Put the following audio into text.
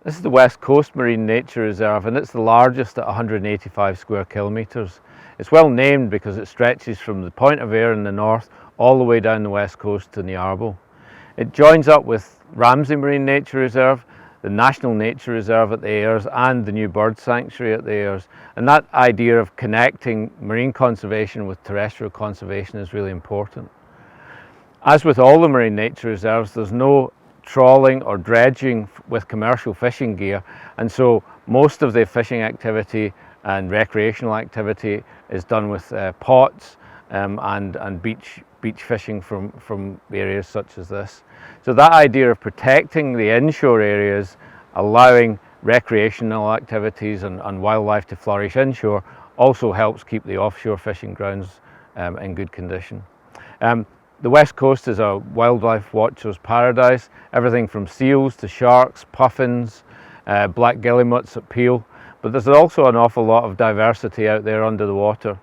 This is the West Coast Marine Nature Reserve, and it's the largest at 185 square kilometres. It's well named because it stretches from the Point of Ayre in the north all the way down the west coast to Niarbo. It joins up with Ramsay Marine Nature Reserve, the National Nature Reserve at the Ayres, and the new bird sanctuary at the Ayres. And that idea of connecting marine conservation with terrestrial conservation is really important. As with all the marine nature reserves, there's no trawling or dredging with commercial fishing gear, and so most of the fishing activity and recreational activity is done with pots and beach fishing from areas such as this. So that idea of protecting the inshore areas, allowing recreational activities and wildlife to flourish inshore, also helps keep the offshore fishing grounds in good condition. The West Coast is a wildlife watcher's paradise. Everything from seals to sharks, puffins, black guillemots at Peel, but there's also an awful lot of diversity out there under the water.